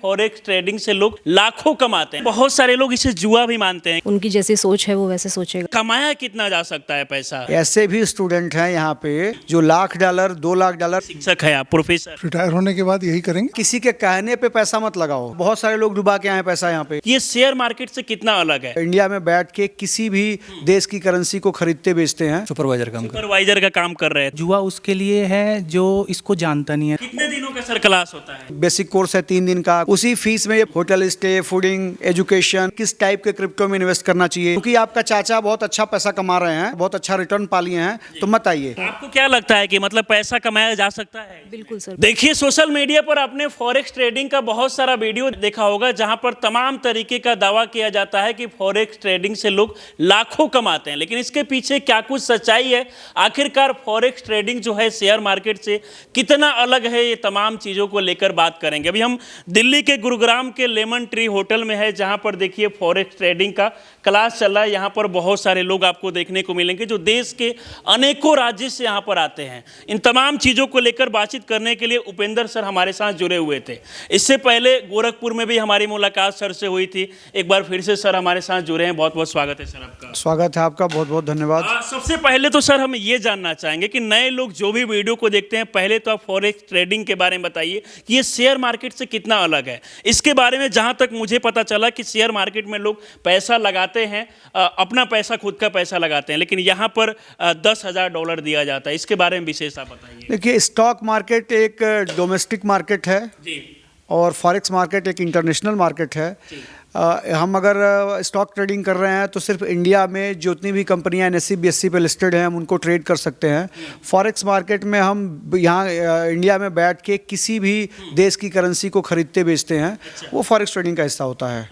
Forex trading से लोग लाखों कमाते हैं। बहुत सारे लोग इसे जुआ भी मानते हैं। उनकी जैसी सोच है वो वैसे सोचेगा। कमाया कितना जा सकता है पैसा? ऐसे भी स्टूडेंट हैं यहाँ पे जो $1,00,000 $2,00,000। शिक्षक है आप, प्रोफेसर। रिटायर होने के बाद यही करेंगे। किसी के कहने पे पैसा मत लगाओ, बहुत सारे लोग डुबा के आए पैसा यहाँ पे। ये शेयर मार्केट से कितना अलग है? इंडिया में बैठ के किसी भी देश की करेंसी को खरीदते बेचते हैं। सुपरवाइजर सुपरवाइजर का काम कर रहे हैं। जुआ उसके लिए है जो इसको जानता नहीं है। कितने दिनों का सर क्लास होता है? बेसिक कोर्स है 3 दिन का। उसी फीस में होटल स्टे, फूडिंग, एजुकेशन, किस टाइप के क्रिप्टो में इन्वेस्ट करना चाहिए, क्योंकि आपका चाचा बहुत अच्छा पैसा कमा रहे हैं, बहुत अच्छा रिटर्न पा लिए हैं, तो मत आइए। आपको क्या लगता है कि मतलब पैसा कमाया जा सकता है? बिल्कुल सर। देखिए, सोशल मीडिया पर आपने फॉरेक्स ट्रेडिंग का बहुत सारा वीडियो देखा होगा जहां पर तमाम तरीके का दावा किया जाता है कि फॉरेक्स ट्रेडिंग से लोग लाखों कमाते हैं, लेकिन इसके पीछे क्या कुछ सच्चाई है? आखिरकार फॉरेक्स ट्रेडिंग जो है शेयर मार्केट से कितना अलग है, ये तमाम चीज़ों को लेकर बात करेंगे। अभी हम दिल्ली के गुरुग्राम के लेमन ट्री होटल में है, जहां पर देखिए फॉरेक्स ट्रेडिंग का क्लास चल रहा है। यहाँ पर बहुत सारे लोग आपको देखने को मिलेंगे जो देश के अनेकों राज्य से यहाँ पर आते हैं। इन तमाम चीज़ों को लेकर बातचीत करने के लिए उपेंद्र सर हमारे साथ जुड़े हुए थे। इससे पहले गोरखपुर में भी हमारी मुलाकात सर से हुई थी। एक बार फिर से सर हमारे साथ जुड़े हैं, बहुत बहुत स्वागत है सर आपका। स्वागत है आपका, बहुत बहुत धन्यवाद। सबसे पहले तो सर हम ये जानना चाहेंगे कि नए लोग जो भी वीडियो को देखते हैं, पहले तो आप फॉरेक्स ट्रेडिंग के बारे में बताइए कि ये शेयर मार्केट से कितना अलग है। इसके बारे में जहाँ तक मुझे पता चला कि शेयर मार्केट में लोग पैसा लगाते हैं, अपना पैसा, खुद का पैसा लगाते हैं, लेकिन यहाँ पर $10,000 दिया जाता है। इसके बारे में विशेष आप बताइए। देखिए, स्टॉक मार्केट एक डोमेस्टिक मार्केट है जी। और फॉरेक्स मार्केट एक इंटरनेशनल मार्केट है। हम अगर स्टॉक ट्रेडिंग कर रहे हैं तो सिर्फ इंडिया में जितनी भी कंपनियां NSE BSE पे लिस्टेड हैं हम उनको ट्रेड कर सकते हैं। फॉरेक्स मार्केट में हम यहाँ इंडिया में बैठ के किसी भी देश की करेंसी को खरीदते बेचते हैं। वो फॉरेक्स ट्रेडिंग का हिस्सा होता है।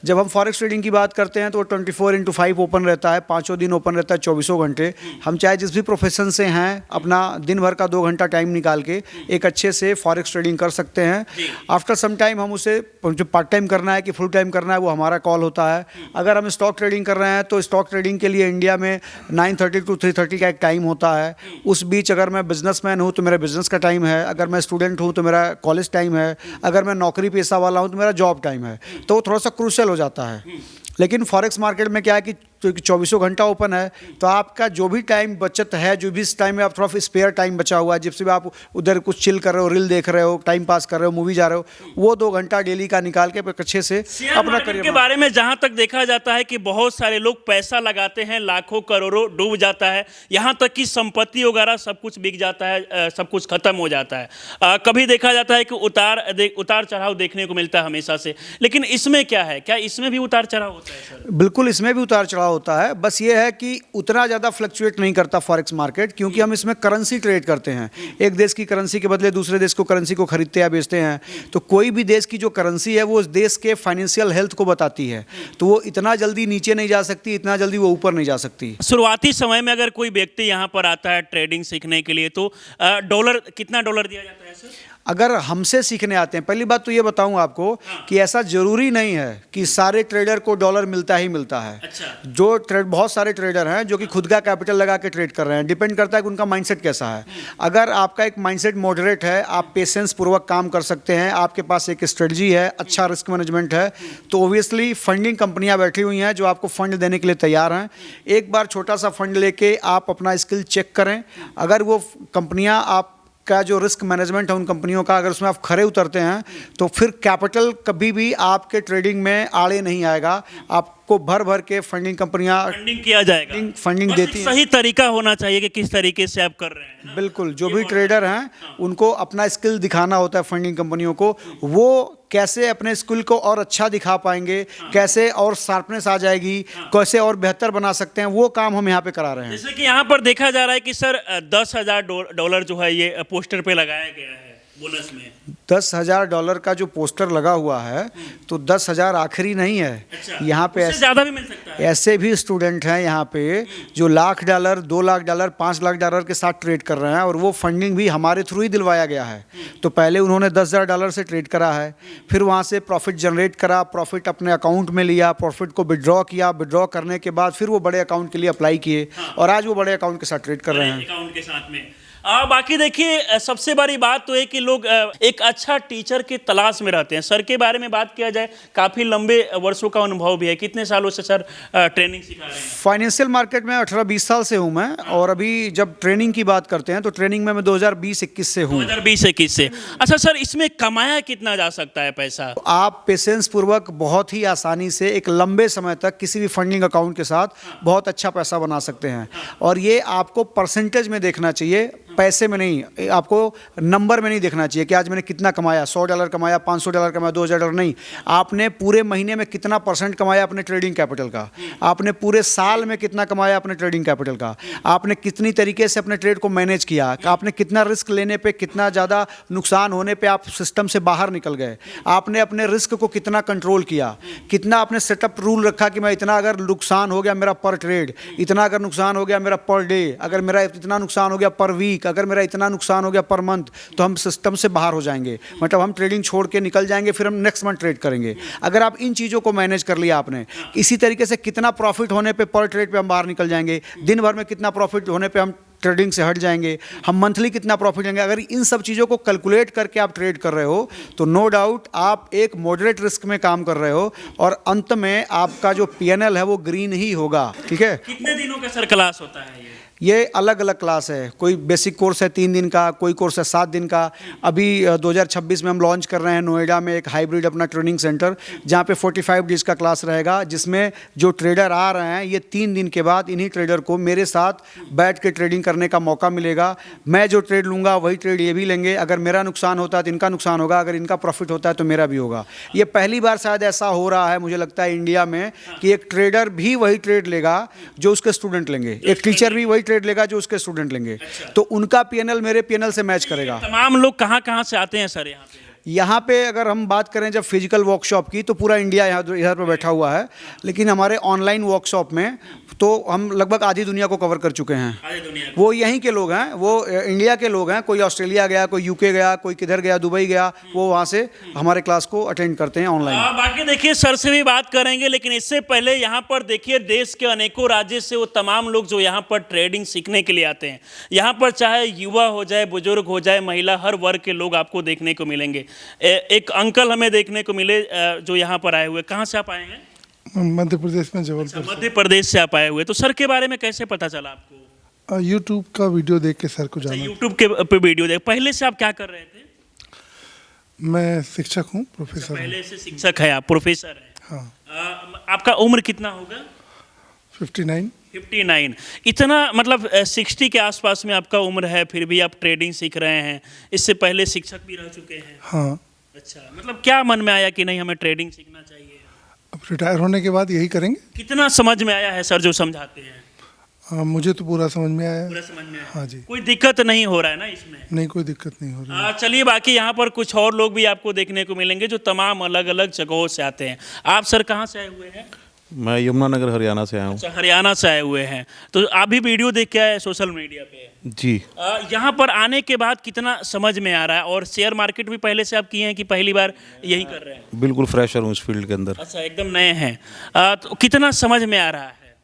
जब हम फॉरेक्स ट्रेडिंग की बात करते हैं तो 24x5 ओपन रहता है, 5 दिन ओपन रहता है, 24 घंटे। हम चाहे जिस भी प्रोफेशन से हैं, अपना दिन भर का 2 घंटा टाइम निकाल के एक अच्छे से फॉरेक्स ट्रेडिंग कर सकते हैं। आफ्टर सम टाइम हम उसे जो पार्ट टाइम करना है कि फुल टाइम करना है, वो हमारा कॉल होता है। अगर हम स्टॉक ट्रेडिंग कर रहे हैं तो स्टॉक ट्रेडिंग के लिए इंडिया में 9:30 to 3:30 का एक टाइम होता है। उस बीच अगर मैं बिजनेसमैन हूँ तो मेरा बिजनेस का टाइम है, अगर मैं स्टूडेंट हूँ तो मेरा कॉलेज टाइम है, अगर मैं नौकरी पेशा वाला हूँ तो मेरा जॉब टाइम है। तो वो थोड़ा सा क्रूशियल हो जाता है। लेकिन फॉरेक्स मार्केट में क्या है कि 24 घंटा ओपन है, तो आपका जो भी टाइम बचत है, जो भी इस टाइम में आप थोड़ा स्पेयर टाइम बचा हुआ है, जिससे भी आप उधर कुछ चिल कर रहे हो, रील देख रहे हो, टाइम पास कर रहे हो, मूवी जा रहे हो, वो 2 घंटा डेली का निकाल के अच्छे से अपना करियर के बारे में जहां तक देखा जाता है कि बहुत सारे लोग पैसा लगाते हैं, लाखों करोड़ों डूब जाता है, यहाँ तक कि संपत्ति वगैरह सब कुछ बिक जाता है, सब कुछ खत्म हो जाता है। कभी देखा जाता है कि उतार चढ़ाव देखने को मिलता है हमेशा से, लेकिन इसमें क्या है? क्या इसमें भी उतार चढ़ाव होता है सर? बिल्कुल, इसमें भी उतार चढ़ाव होता है। बस ये है कि उतना ज़्यादा फ्लक्चुएट नहीं करता फॉरेक्स मार्केट, क्योंकि हम इसमें करेंसी ट्रेड करते हैं। एक देश की करेंसी के बदले दूसरे देश को करेंसी को खरीदते या बेचते हैं। तो कोई भी देश की जो करेंसी है वो उस देश के फाइनेंशियल हेल्थ को बताती है, तो वो इतना जल्दी नीचे नहीं जा सकती, इतना जल्दी वो ऊपर नहीं जा सकती। शुरुआती समय में अगर कोई व्यक्ति यहाँ पर आता है ट्रेडिंग सीखने के लिए तो कितना डॉलर दिया जाता है सर? अगर हमसे सीखने आते हैं, पहली बात तो ये बताऊं आपको कि ऐसा जरूरी नहीं है कि सारे ट्रेडर को डॉलर मिलता ही मिलता है। अच्छा। बहुत सारे ट्रेडर हैं जो कि खुद का कैपिटल लगा के ट्रेड कर रहे हैं। डिपेंड करता है कि उनका माइंडसेट कैसा है। अगर आपका एक माइंडसेट मॉडरेट है, आप पेशेंस पूर्वक काम कर सकते हैं, आपके पास एक स्ट्रेटजी है, अच्छा रिस्क मैनेजमेंट है, तो ओबियसली फंडिंग कंपनियां बैठी हुई हैं जो आपको फंड देने के लिए तैयार हैं। एक बार छोटा सा फंड लेके आप अपना स्किल चेक करें। अगर वो कंपनियां आप का जो रिस्क मैनेजमेंट है उन कंपनियों का, अगर उसमें आप खरे उतरते हैं तो फिर कैपिटल कभी भी आपके ट्रेडिंग में आड़े नहीं आएगा। आपको भर भर के फंडिंग कंपनियां फंडिंग किया जाएगा, फंडिंग देती हैं। सही तरीका होना चाहिए कि किस तरीके से आप कर रहे हैं। बिल्कुल, जो भी ट्रेडर हैं उनको अपना स्किल दिखाना होता है फंडिंग कंपनियों को। वो कैसे अपने स्किल को और अच्छा दिखा पाएंगे, कैसे और शार्पनेस आ जाएगी, कैसे और बेहतर बना सकते हैं, वो काम हम यहाँ पे करा रहे हैं। जैसे कि यहाँ पर देखा जा रहा है कि सर $10,000 जो है ये पोस्टर पे लगाया गया है बोनस में। $10,000 का जो पोस्टर लगा हुआ है तो 10,000 आखिरी नहीं है। अच्छा, यहाँ पे ज़्यादा भी मिल सकता है। ऐसे भी स्टूडेंट हैं यहाँ पे जो $1,00,000 $2,00,000 $5,00,000 के साथ ट्रेड कर रहे हैं, और वो फंडिंग भी हमारे थ्रू ही दिलवाया गया है। तो पहले उन्होंने $10,000 से ट्रेड करा है, फिर वहाँ से प्रॉफिट जनरेट करा, प्रॉफिट अपने अकाउंट में लिया, प्रॉफिट को विड्रॉ किया, विड्रॉ करने के बाद फिर वो बड़े अकाउंट के लिए अप्लाई किए, और आज वो बड़े अकाउंट के साथ ट्रेड कर रहे हैं। अकाउंट के साथ में बाकी देखिए सबसे बड़ी बात तो है कि लोग एक अच्छा टीचर की तलाश में रहते हैं। सर के बारे में बात किया जाए, काफ़ी लंबे वर्षों का अनुभव भी है। कितने सालों से सर ट्रेनिंग सिखा रहे हैं? फाइनेंशियल मार्केट में 18-20 साल से हूँ मैं, और अभी जब ट्रेनिंग की बात करते हैं तो ट्रेनिंग में मैं 2020-21 से हूँ। 2020-21 से। अच्छा सर, इसमें कमाया कितना जा सकता है पैसा? आप पेशेंस पूर्वक बहुत ही आसानी से एक लंबे समय तक किसी भी फंडिंग अकाउंट के साथ बहुत अच्छा पैसा बना सकते हैं। और ये आपको परसेंटेज में देखना चाहिए, पैसे में नहीं। आपको नंबर में नहीं देखना चाहिए कि आज मैंने कितना कमाया, $100 कमाया, $500 कमाया, $2000 नहीं। आपने पूरे महीने में कितना % कमाया अपने ट्रेडिंग कैपिटल का, आपने पूरे साल में कितना कमाया अपने ट्रेडिंग कैपिटल का, आपने कितनी तरीके से अपने ट्रेड को मैनेज किया, आपने कितना रिस्क लेने पे, कितना ज़्यादा नुकसान होने पे आप सिस्टम से बाहर निकल गए, आपने अपने रिस्क को कितना कंट्रोल किया, कितना आपने सेटअप रूल रखा कि मैं इतना अगर नुकसान हो गया मेरा पर ट्रेड, इतना अगर नुकसान हो गया मेरा पर डे, अगर मेरा इतना नुकसान हो गया पर वीक, अगर मेरा इतना नुकसान हो गया पर मंथ, तो हम सिस्टम से बाहर हो जाएंगे। मतलब हम ट्रेडिंग छोड़ के निकल जाएंगे, फिर हम नेक्स्ट मंथ ट्रेड करेंगे। अगर आप इन चीज़ों को मैनेज कर लिया आपने, इसी तरीके से कितना प्रॉफिट होने पे पर ट्रेड पे हम बाहर निकल जाएंगे, दिन भर में कितना प्रॉफिट होने पे हम ट्रेडिंग से हट जाएंगे, हम मंथली कितना प्रॉफिट लेंगे। अगर इन सब चीज़ों को कैलकुलेट करके आप ट्रेड कर रहे हो तो नो डाउट आप एक मॉडरेट रिस्क में काम कर रहे हो, और अंत में आपका जो पीएनएल है वो ग्रीन ही होगा। ठीक है। कितने दिनों का सर क्लास होता है ये अलग अलग क्लास है। कोई बेसिक कोर्स है 3 दिन का, कोई कोर्स है 7 दिन का। अभी 2026 में हम लॉन्च कर रहे हैं नोएडा में एक हाइब्रिड अपना ट्रेनिंग सेंटर, जहाँ पे 45 डेज का क्लास रहेगा, जिसमें जो ट्रेडर आ रहे हैं ये 3 दिन के बाद इन्हीं ट्रेडर को मेरे साथ बैठ के ट्रेडिंग करने का मौका मिलेगा। मैं जो ट्रेड लूँगा वही ट्रेड ये भी लेंगे। अगर मेरा नुकसान होता है तो इनका नुकसान होगा, अगर इनका प्रॉफिट होता है तो मेरा भी होगा। ये पहली बार शायद ऐसा हो रहा है मुझे लगता है इंडिया में कि एक ट्रेडर भी वही ट्रेड लेगा जो उसके स्टूडेंट लेंगे, एक टीचर भी वही ट्रेड लेगा जो उसके स्टूडेंट लेंगे। तो उनका पीएनएल मेरे पीएनएल से मैच करेगा। तमाम लोग कहाँ से आते हैं सर यहाँ पे? यहाँ पे अगर हम बात करें जब फिजिकल वर्कशॉप की तो पूरा इंडिया यहाँ इधर पे बैठा हुआ है, लेकिन हमारे ऑनलाइन वर्कशॉप में तो हम लगभग आधी दुनिया को कवर कर चुके हैं। वो यहीं के लोग हैं, वो इंडिया के लोग हैं। कोई ऑस्ट्रेलिया गया, कोई यूके गया, कोई किधर गया, दुबई गया, वो वहाँ से हमारे क्लास को अटेंड करते हैं ऑनलाइन। बाकी देखिए सर से भी बात करेंगे, लेकिन इससे पहले यहाँ पर देखिए देश के अनेकों राज्य से वो तमाम लोग जो यहाँ पर ट्रेडिंग सीखने के लिए आते हैं। यहाँ पर चाहे युवा हो जाए, बुजुर्ग हो जाए, महिला, हर वर्ग के लोग आपको देखने को मिलेंगे। एक अंकल हमें देखने को मिले जो यहाँ पर आए हुए। कहाँ से आप आए हैं? मध्य प्रदेश में जबलपुर। मध्य प्रदेश से आप आए हुए। तो सर के बारे में कैसे पता चला आपको? यूट्यूब का वीडियो देख के सर को जाना। यूट्यूब के पे वीडियो देख। पहले से आप क्या कर रहे थे? मैं शिक्षक हूँ, प्रोफेसर। पहले से शिक्षक है आप, प्रोफेसर है। हाँ। आपका उम्र कितना होगा? 59। इतना मतलब 60 के आसपास में आपका उम्र है, फिर भी आप ट्रेडिंग सीख रहे हैं। इससे पहले शिक्षक भी रह चुके हैं। हाँ। अच्छा, मतलब क्या मन में आया कि नहीं हमें ट्रेडिंग सीखना चाहिए? अब रिटायर होने के बाद यही करेंगे। कितना समझ में आया है सर जो समझाते हैं? मुझे तो पूरा समझ में आया। पूरा समझ में आया। हाँ जी। कोई दिक्कत नहीं हो रहा है ना इसमें? नहीं, कोई दिक्कत नहीं हो रही। चलिए, बाकी यहाँ पर कुछ और लोग भी आपको देखने को मिलेंगे जो तमाम अलग अलग जगहों से आते हैं। आप सर कहाँ से आए हुए हैं? मैं यमुनानगर हरियाणा से आया हूँ। अच्छा, हरियाणा से आए हुए हैं। तो आप भी वीडियो देख के आए सोशल मीडिया पे? जी। यहाँ पर आने के बाद कितना समझ में आ रहा है? और शेयर मार्केट भी पहले से आप किए हैं कि पहली बार यही कर रहे हैं? बिल्कुल फ्रेशर हूँ इस फील्ड के अंदर। अच्छा, एकदम नए हैं। तो कितना समझ में आ रहा है?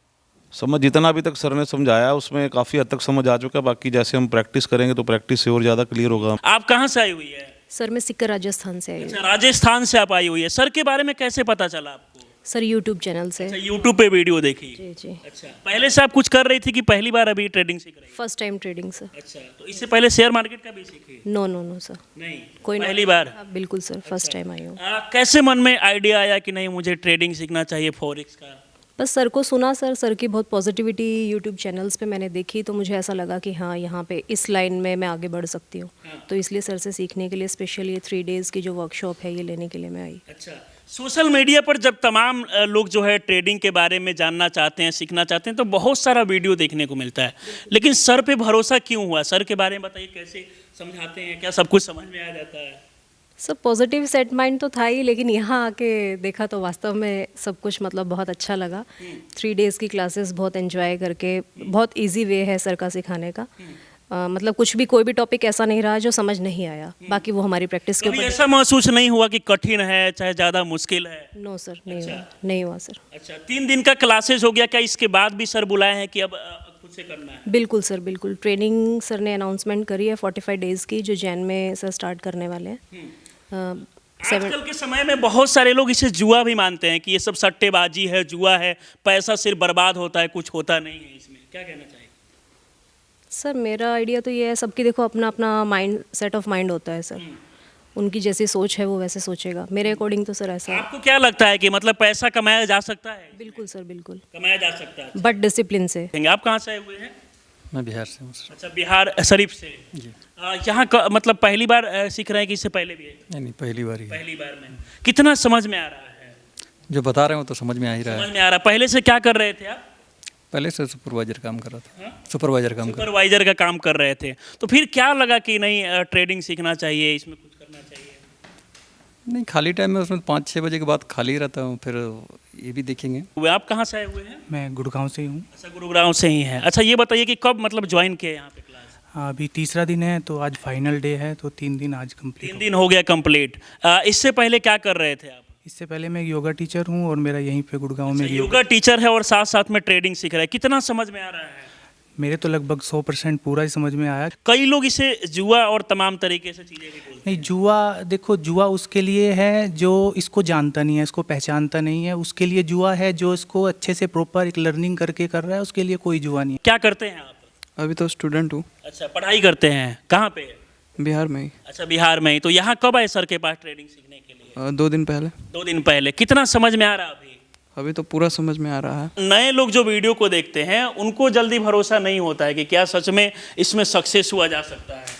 समझ जितना अभी तक सर ने समझाया उसमें काफ़ी हद तक समझ आ चुका है। बाकी जैसे हम प्रैक्टिस करेंगे तो प्रैक्टिस से और ज़्यादा क्लियर होगा। आप कहाँ से आई हुई है? सर मैं सिक्कर राजस्थान से आई हूँ। अच्छा, राजस्थान से आप आई हुई है। सर के बारे में कैसे पता चला आपको? सर यूट्यूब चैनल से। अच्छा, यूट्यूब पे वीडियो देखी? जी जी। अच्छा, पहले से आप कुछ कर रही थी कि पहली बार अभी ट्रेडिंग सीख रही हैं? First time trading sir. अच्छा, तो इससे पहले शेयर मार्केट का भी सीखी? नो नो नो सर, नहीं, कोई पहली बार? बिल्कुल सर, फर्स्ट टाइम आई हूँ। कैसे मन में आइडिया आया कि नहीं मुझे ट्रेडिंग सीखना चाहिए फॉरेक्स का? बस सर को सुना, सर की बहुत पॉजिटिविटी यूट्यूब चैनल्स पे मैंने देखी, तो मुझे ऐसा लगा कि हाँ यहाँ पे इस लाइन में मैं आगे बढ़ सकती हूँ। तो इसलिए सर से सीखने के लिए स्पेशल ये 3 डेज़ की जो वर्कशॉप है ये लेने के लिए मैं आई। अच्छा, सोशल मीडिया पर जब तमाम लोग जो है ट्रेडिंग के बारे में जानना चाहते हैं, सीखना चाहते हैं, तो बहुत सारा वीडियो देखने को मिलता है, लेकिन सर पे भरोसा क्यों हुआ? सर के बारे में बताइए, कैसे समझाते हैं? क्या सब कुछ समझ में आ जाता है? सब पॉजिटिव सेट माइंड तो था ही, लेकिन यहाँ आके देखा तो वास्तव में सब कुछ मतलब बहुत अच्छा लगा। 3 डेज़ की क्लासेस बहुत एंजॉय करके, बहुत इजी वे है सर का सिखाने का। मतलब कुछ भी, कोई भी टॉपिक ऐसा नहीं रहा जो समझ नहीं आया। बाकी वो हमारी प्रैक्टिस के कभी ऊपर। ऐसा महसूस नहीं हुआ कि कठिन है, चाहे ज़्यादा मुश्किल है? नो सर, नहीं हुआ, नहीं हुआ सर। अच्छा, 3 दिन का क्लासेस हो गया, क्या इसके बाद भी सर बुलाए हैं कि अब कुछ से करना है? बिल्कुल सर, बिल्कुल। ट्रेनिंग सर ने अनाउंसमेंट करी है 45 डेज़ की, जो जैन में सर स्टार्ट करने वाले हैं। आजकल के समय में बहुत सारे लोग इसे जुआ भी मानते हैं कि ये सब सट्टेबाजी है, जुआ है, पैसा सिर्फ बर्बाद होता है, कुछ होता नहीं है इसमें। क्या कहना चाहिए? सर मेरा आइडिया तो ये है, सबकी देखो अपना अपना माइंड, सेट ऑफ माइंड होता है सर। उनकी जैसी सोच है वो वैसे सोचेगा। मेरे अकॉर्डिंग तो सर ऐसा है। आपको क्या लगता है कि मतलब पैसा कमाया जा सकता है? बिल्कुल सर, बिल्कुल। कमाया जा सकता है। बट डिसिप्लिन से। आप कहाँ से आए हुए हैं? मैं बिहार से हूँ सर। अच्छा, बिहार शरीफ से। यहाँ मतलब पहली बार सीख रहे हैं कि इससे पहले भी? नहीं, पहली बार ही है। पहली बार में। कितना समझ में आ रहा है? जो बता रहे हो तो समझ में आ ही रहा समझ है। में आ रहा है। पहले से क्या कर रहे थे आप? पहले से सुपरवाइजर काम कर रहा था। सुपरवाइजर काम कर सुपरवाइजर का काम कर रहे थे, तो फिर क्या लगा कि नहीं ट्रेडिंग सीखना चाहिए, इसमें कुछ करना चाहिए? नहीं, खाली टाइम में उसमें 5-6 बजे के बाद खाली रहता हूँ, फिर ये भी देखेंगे। आप कहाँ से आए हुए हैं? मैं गुड़गांव से ही हूँ। अच्छा, गुरुग्राम से ही हैं। अच्छा, ये बताइए कि कब मतलब ज्वाइन किए यहाँ पे क्लास? अभी तीसरा दिन है, तो आज फाइनल डे है, तो 3 दिन आज कंप्लीट। 3 दिन हो गया कंप्लीट। इससे पहले क्या कर रहे थे आप? इससे पहले मैं योगा टीचर हूँ और मेरा यहीं पे गुड़गांव में योगा टीचर है और साथ साथ में ट्रेडिंग सीख रहे हैं। कितना समझ में आ रहा है? मेरे तो लगभग 100% पूरा ही समझ में आया। कई लोग इसे जुआ और तमाम तरीके से चीज़ें भी बोलते हैं। नहीं, जुआ देखो, जुआ उसके लिए है जो इसको जानता नहीं है, इसको पहचानता नहीं है, उसके लिए जुआ है। जो इसको अच्छे से प्रॉपर एक लर्निंग करके कर रहा है, उसके लिए कोई जुआ नहीं है। क्या करते हैं आप? अभी तो स्टूडेंट हूँ। अच्छा, पढ़ाई करते हैं। कहाँ पे? बिहार में ही। अच्छा, बिहार में ही। तो यहाँ कब आए सर के पास ट्रेडिंग सीखने के लिए? 2 दिन पहले। 2 दिन पहले। कितना समझ में आ रहा अभी? अभी तो पूरा समझ में आ रहा है। नए लोग जो वीडियो को देखते हैं उनको जल्दी भरोसा नहीं होता है कि क्या सच में इसमें सक्सेस हुआ जा सकता है।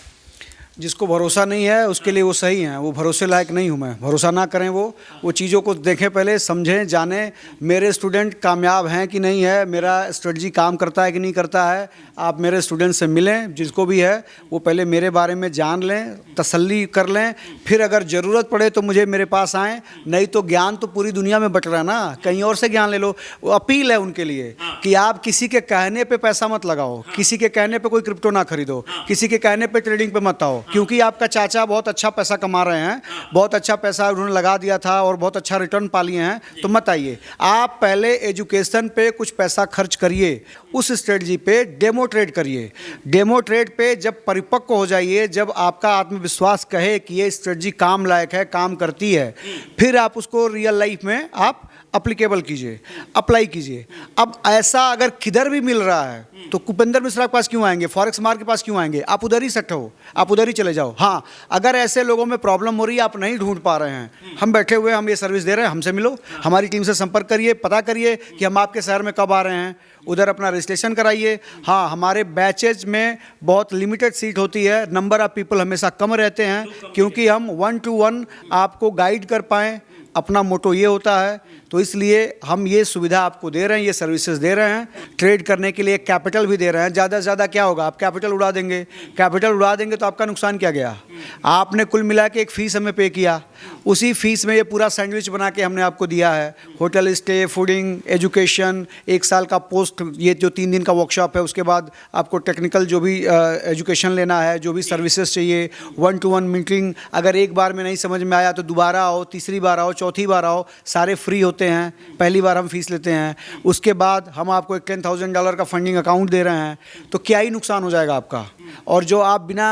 जिसको भरोसा नहीं है उसके लिए वो सही है, वो भरोसे लायक नहीं हूँ मैं। भरोसा ना करें, वो चीज़ों को देखें, पहले समझें, जानें मेरे स्टूडेंट कामयाब हैं कि नहीं है, मेरा स्ट्रेटजी काम करता है कि नहीं करता है। आप मेरे स्टूडेंट से मिलें, जिसको भी है वो पहले मेरे बारे में जान लें, तसल्ली कर लें, फिर अगर ज़रूरत पड़े तो मुझे मेरे पास आएँ। नहीं तो ज्ञान तो पूरी दुनिया में बट रहा है ना, कहीं और से ज्ञान ले लो। वो अपील है उनके लिए कि आप किसी के कहने पे पैसा मत लगाओ, किसी के कहने पे कोई क्रिप्टो ना खरीदो, किसी के कहने पे ट्रेडिंग पे मत आओ। क्योंकि आपका चाचा बहुत अच्छा पैसा कमा रहे हैं, बहुत अच्छा पैसा उन्होंने लगा दिया था और बहुत अच्छा रिटर्न पा लिए हैं, तो मत आइए। आप पहले एजुकेशन पे कुछ पैसा खर्च करिए, उस स्ट्रेटजी पे डेमो ट्रेड करिए। डेमो ट्रेड पे जब परिपक्व हो जाइए, जब आपका आत्मविश्वास कहे कि ये स्ट्रेटजी काम लायक है, काम करती है, फिर आप उसको रियल लाइफ में आप अप्लीकेबल कीजिए, अप्लाई कीजिए। अब ऐसा अगर किधर भी मिल रहा है तो कुपेंद्र मिश्रा के पास क्यों आएंगे, फॉरेक्स मार्क के पास क्यों आएंगे? आप उधर ही सेट हो, आप उधर ही चले जाओ। हाँ, अगर ऐसे लोगों में प्रॉब्लम हो रही है, आप नहीं ढूंढ पा रहे हैं, हम बैठे हुए, हम ये सर्विस दे रहे हैं, हमसे मिलो, हमारी टीम से संपर्क करिए, पता करिए कि हम आपके शहर में कब आ रहे हैं, उधर अपना रजिस्ट्रेशन कराइए। हाँ, हमारे बैचेज में बहुत लिमिटेड सीट होती है, नंबर ऑफ़ पीपल हमेशा कम रहते हैं, क्योंकि हम 1 to 1 आपको गाइड कर पाएँ, अपना मोटो ये होता है। तो इसलिए हम ये सुविधा आपको दे रहे हैं, ये सर्विसेज दे रहे हैं। ट्रेड करने के लिए कैपिटल भी दे रहे हैं। ज़्यादा से ज़्यादा क्या होगा, आप कैपिटल उड़ा देंगे, कैपिटल उड़ा देंगे तो आपका नुकसान क्या गया? आपने कुल मिला के एक फ़ीस हमें पे किया, उसी फीस में ये पूरा सैंडविच बना के हमने आपको दिया है। होटल स्टे, फूडिंग, एजुकेशन, 1 साल का पोस्ट, ये जो 3 दिन का वर्कशॉप है, उसके बाद आपको टेक्निकल जो भी एजुकेशन लेना है, जो भी सर्विसेज चाहिए, 1 to 1 मीटिंग। अगर एक बार में नहीं समझ में आया तो दोबारा आओ, तीसरी बार आओ, चौथी बार आओ, सारे फ्री होते हैं। पहली बार हम फीस लेते हैं, उसके बाद हम आपको एक $10,000 का फंडिंग अकाउंट दे रहे हैं। तो क्या ही नुकसान हो जाएगा आपका? और जो आप बिना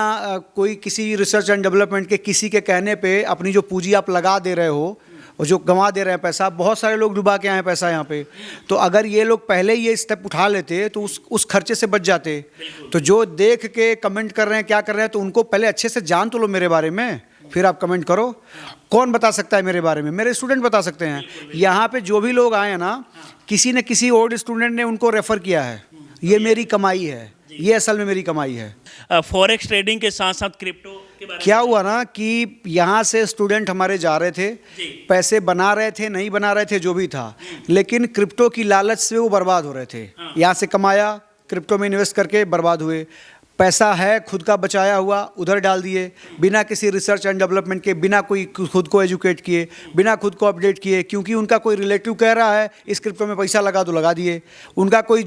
कोई किसी रिसर्च एंड डेवलपमेंट के, किसी के कहने पे अपनी जो पूंजी आप लगा दे रहे हो और जो गंवा दे रहे हैं पैसा, बहुत सारे लोग डुबा के आए हैं पैसा यहाँ पे। तो अगर ये लोग पहले ये स्टेप उठा लेते तो उस खर्चे से बच जाते। तो जो देख के कमेंट कर रहे हैं, क्या कर रहे हैं, तो उनको पहले अच्छे से जान तो लो मेरे बारे में, फिर आप कमेंट करो। कौन बता सकता है मेरे बारे में? मेरे स्टूडेंट बता सकते हैं। यहाँ पे जो भी लोग आए हैं ना, किसी न किसी ओल्ड स्टूडेंट ने उनको रेफ़र किया है। ये मेरी कमाई है, ये असल में मेरी कमाई है। फॉरेक्स ट्रेडिंग के साथ साथ क्रिप्टो के बारे में क्या हुआ ना कि यहाँ से स्टूडेंट हमारे जा रहे थे, पैसे बना रहे थे, नहीं बना रहे थे, जो भी था, लेकिन क्रिप्टो की लालच से वो बर्बाद हो रहे थे। यहाँ से कमाया, क्रिप्टो में इन्वेस्ट करके बर्बाद हुए। पैसा है खुद का बचाया हुआ उधर डाल दिए, बिना किसी रिसर्च एंड डेवलपमेंट के, बिना कोई खुद को एजुकेट किए, बिना खुद को अपडेट किए, क्योंकि उनका कोई रिलेटिव कह रहा है इस क्रिप्टो में पैसा लगा तो लगा दिए, उनका कोई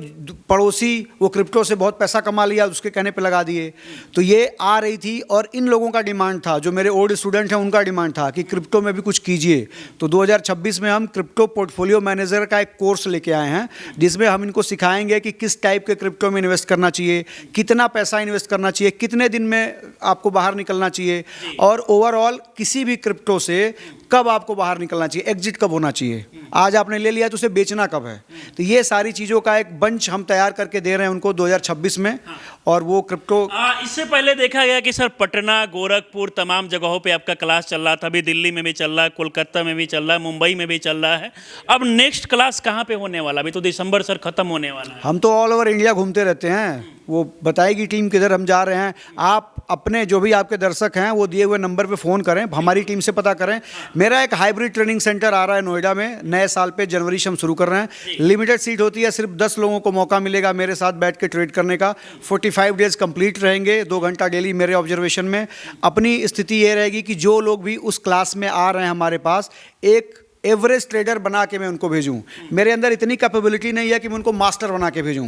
पड़ोसी वो क्रिप्टो से बहुत पैसा कमा लिया उसके कहने पे लगा दिए। तो ये आ रही थी और इन लोगों का डिमांड था, जो मेरे ओल्ड स्टूडेंट हैं उनका डिमांड था कि क्रिप्टो में भी कुछ कीजिए। तो 2026 में हम क्रिप्टो पोर्टफोलियो मैनेजर का एक कोर्स लेके आए हैं, जिसमें हम इनको सिखाएंगे कि किस टाइप के क्रिप्टो में इन्वेस्ट करना चाहिए, कितना पैसा इन्वेस्ट करना चाहिए, कितने दिन में आपको बाहर निकलना चाहिए, और ओवरऑल किसी भी क्रिप्टो से कब आपको बाहर निकलना चाहिए, एग्जिट कब होना चाहिए, आज आपने ले लिया तो उसे बेचना कब है। तो ये सारी चीज़ों का एक बंच हम तैयार करके दे रहे हैं उनको 2026 में। और वो क्रिप्टो इससे पहले देखा गया कि सर पटना, गोरखपुर, तमाम जगहों पे आपका क्लास चल रहा था, अभी दिल्ली में भी चल रहा है, कोलकाता में भी चल रहा है, मुंबई में भी चल रहा है। अब नेक्स्ट क्लास कहाँ पे होने वाला? अभी तो दिसंबर सर खत्म होने वाला है। हम तो ऑल ओवर इंडिया घूमते रहते हैं, वो बताएगी टीम किधर हम जा रहे हैं। आप अपने जो भी आपके दर्शक हैं वो दिए हुए नंबर पे फ़ोन करें, हमारी टीम से पता करें। मेरा एक हाइब्रिड ट्रेनिंग सेंटर आ रहा है नोएडा में, नए साल पे जनवरी से हम शुरू कर रहे हैं। लिमिटेड सीट होती है, सिर्फ 10 लोगों को मौका मिलेगा मेरे साथ बैठ के ट्रेड करने का। 45 डेज कंप्लीट रहेंगे, 2 घंटा डेली मेरे ऑब्जर्वेशन में। अपनी स्थिति ये रहेगी कि जो लोग भी उस क्लास में आ रहे हैं हमारे पास, एक एवरेज ट्रेडर बना के मैं उनको भेजूं। मेरे अंदर इतनी कैपेबिलिटी नहीं है कि मैं उनको मास्टर बना के भेजूं,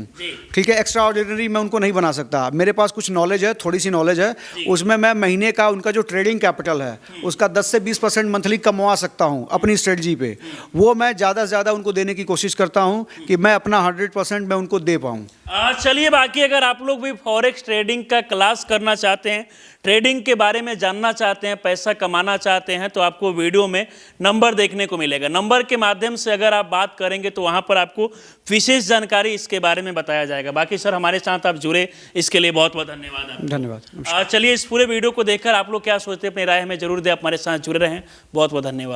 ठीक है, एक्स्ट्रा ऑर्डिनरी मैं उनको नहीं बना सकता। मेरे पास कुछ नॉलेज है, थोड़ी सी नॉलेज है, उसमें मैं महीने का उनका जो ट्रेडिंग कैपिटल है उसका 10 से 20% मंथली कमवा सकता हूं अपनी स्ट्रेटजी पे। वो मैं ज़्यादा से ज़्यादा उनको देने की कोशिश करता हूं कि मैं अपना 100% मैं उनको दे पाऊँ। चलिए, बाकी अगर आप लोग भी फॉरेक्स ट्रेडिंग का क्लास करना चाहते हैं, ट्रेडिंग के बारे में जानना चाहते हैं, पैसा कमाना चाहते हैं, तो आपको वीडियो में नंबर देखने को मिलेगा। नंबर के माध्यम से अगर आप बात करेंगे तो वहाँ पर आपको विशेष जानकारी इसके बारे में बताया जाएगा। बाकी सर हमारे साथ आप जुड़े, इसके लिए बहुत बहुत धन्यवाद आपका। धन्यवाद। चलिए, इस पूरे वीडियो को देखकर आप लोग क्या सोचते हैं, अपनी राय हमें जरूर दें। आप हमारे साथ जुड़े रहें, बहुत बहुत धन्यवाद।